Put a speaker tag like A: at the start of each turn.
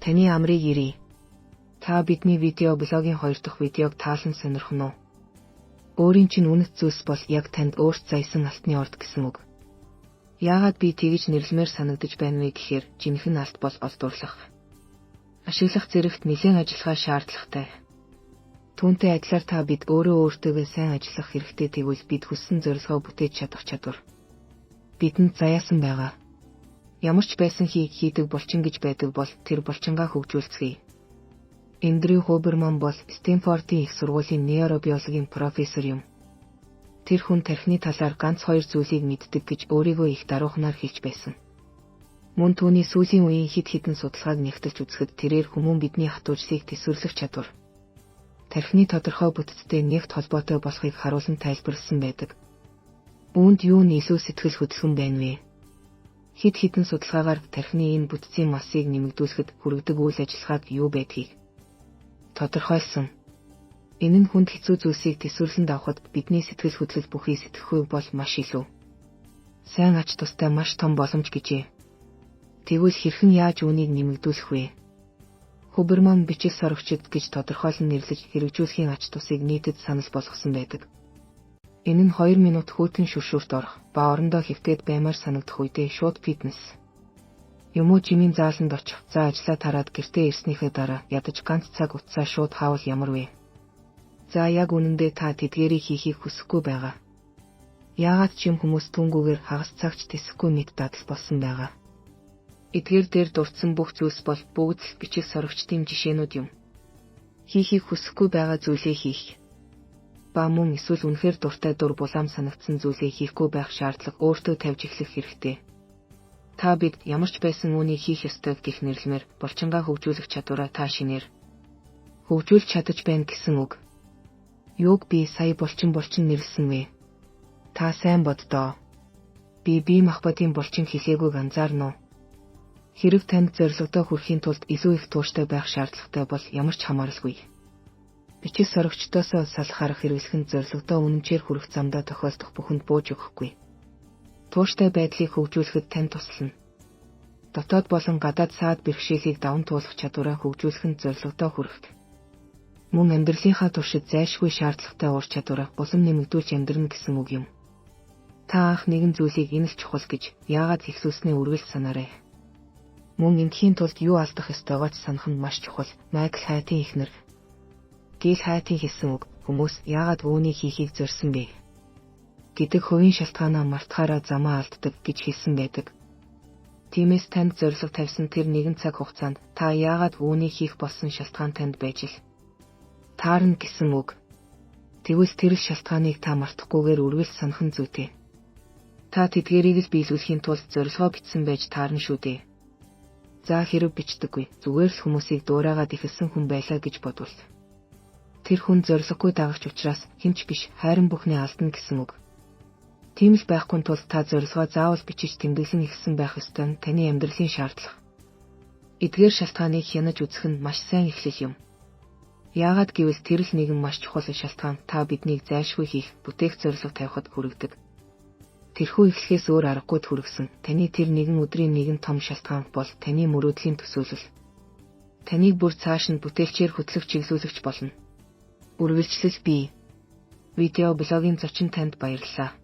A: Таны амрыг ирье. Та бидний видео блогийн 2 дахь видеог таалан сонирхно уу? Өөрийн чинь үнэт зүйлс бол яг танд өөрт заясан алтны орд гэсэн үг. Яагаад би тэгж нэрлэмээр санагдаж байна вэ гэхээр жинхэнэ алт бол олдуурлах. Ашиглах зэрэгт нэлээд ажиллахаа шаардлагатай. Түүнтэй адилаар та бид өөртөө сайн ажиллах хэрэгтэй тэгвэл бид хүссэн зорилгоо бүтээж чадах чадвар бидэнд заяасан байгаа. Ямар ч байсан хийдэг булчин гэж байдаг бол тэр булчингаа хөгжүүлцгээе. Эндрю Хуберман бол Стэнфордын их сургуулийн нейробиологийн профессор юм. Тэр хүн тархины талаар ганц 2 зүйлийг мэддэг гэж өөрийгөө их даруйхнаар хэлж байсан. Мөн түүний сүүлийн үеийн хэд хэдэн судалгааг нэгтэлж үзэхэд тэрээр хүмүүн бидний хатуужлыг тэсвэрлэх чадвар, тархины тодорхой бүтцтэй нэгт холбоотой болохыг харуулсан тайлбарласан байдаг. Үүнд юу нь илүү сэтгэл хөдлөхөн байна вэ? Хэд хэдэн судалгаагаар тархины энэ бүтцийн массыг нэмэгдүүлэхэд хүргэдэг үйл ажиллагааг юу байдгийг тодорхойлсон. Энэ нь хүнд хэцүү зүйлсийг тэсвэрлэн давхад бидний сэтгэл хөдлөл бүхий сэтгэхгүй бол маш илүү сайн ач тустай маш том боломж гэжээ. Тэгвэл хэрхэн яаж үүнийг нэмэгдүүлэх вэ? Хуберман бичиг сорогчид гэж тодорхойлон нэрлэж хэрэгжүүлэхийн ач тусыг нийтэд санал болгосон байдаг. Энэ нь 2 минут хүйтэн шүршүүрт орох ба орондоо хэвтээд баймаар санагдах үедээ шууд фитнес юм уу жимийн зааланд очих, за ажлаа тараад гэртээ ирснийхээ дараа ядаж ганц цаг утсаа шууд хаавал ямар вэ? За яг үнэндээ та тэдгээрийг хийхийг хүсэхгүй байгаа. Яагаад ч юм хүмүүс түнгүүгээр хагас цагч тэсэхгүй мэд дадал болсон байгаа. Эдгээр дээр дурдсан бүх зүйлс бол бүгд л бичиг сорогчдын жишээнүүд юм. Хийхийг хүсэхгүй байгаа зүйлээ хийх. Ба мөн эсвэл үнэхээр дуртай дур булаам санагдсан зүйлээ хийхгүй байх шаардлага өөртөө тавьж эхлэх хэрэгтэй. Та бид ямар ч байсан үүнийг хийх ёстой гэх нэрлэмээр булчингаа хөгжүүлэх чадвараа та шинээр хөгжүүлж чадаж байна гэсэн үг. Юуг би сая булчин нэрлсэн вэ? Та сайн боддоо. Би махбодын булчин хэлээгүйг анзаарна уу? Хэрэг танд зорилгодоо хүрэхийн тулд илүү их тууштай байх шаардлагатай бол ямар ч хамааралгүй. Бичиг сорогчдоосоо салах арга хэрэглэх нь зорилгодоо үнэнчээр хүрэх замдаа тохиолдох бүхэнд бууж өгөхгүй. Тууштай байдлыг хөгжүүлэхэд тань туслана. Дотоод болон гадаад саад бэрхшээлийг даван туулах чадвараа хөгжүүлэх нь зорилгодоо хүрэх. Мөн амьдралынхаа туршид зайлшгүй шаардлагатай ур чадвараа улам нэмэгдүүлж амьдрна гэсэн үг юм. Та анх нэгэн зүйлийг энэ л чухал гэж яагаад ихлүүлснээ үргэлж санаарай. Мөн ингэхийн тулд юу алдах ёстойгоо ч санах нь маш чухал. Майкл Хайтын эхнэр Гил Хайтын хэлсэн үг, хүмүүс яагаад үүнийг хийхийг зорьсон бэ гэдэг хувийн шалтгаанаа мартахаараа замаа алддаг гэж хэлсэн байдаг. Тиймээс танд зорилго тавьсан тэр нэгэн цаг хугацаанд та яагаад үүнийг хийх болсон шалтгаан танд байж л таарна гэсэн үг. Тэгвэл тэр шалтгааныг та мартахгүйгээр үргэлж санах нь зүйтэй. Та тэдгээрийг л биелүүлэхийн тулд зорилгоо бичсэн байж таарна шүү дээ. За хэрэг бичдэггүй, зүгээр л хүмүүсийг дуурайгаад ихэлсэн хүн байлаа гэж бодвол тэр хүн зориггүй дагагч учраас хинч биш хайран бүхний алдна гэсэн үг. Тийм л байхгүй тул та зорилгоо заавал бичиж тэмдэглэн ихсэн байх ёстой нь таны амьдралын шаардлага. Эдгээр шалтгааныг хянаж үзэх нь маш сайн эхлэл юм. Яагаад гэвэл тэр л нэгэн маш чухал шалтгаан та биднийг зайлшгүй хийх, бүтээх зорилго тавихад хүргэдэг. Тэрхүү эхлэхээс өөр аргагүй хүргэсэн таны тэр нэгэн өдрийн нэгэн том шалтгаан бол таны мөрөөдлийн төсөөлөл. Таныг бүр цааш нь бүтээлчээр хөтлөх чиглүүлэгч болно. Үргэлжлэл бий. Видео блогийн зочин танд баярлалаа.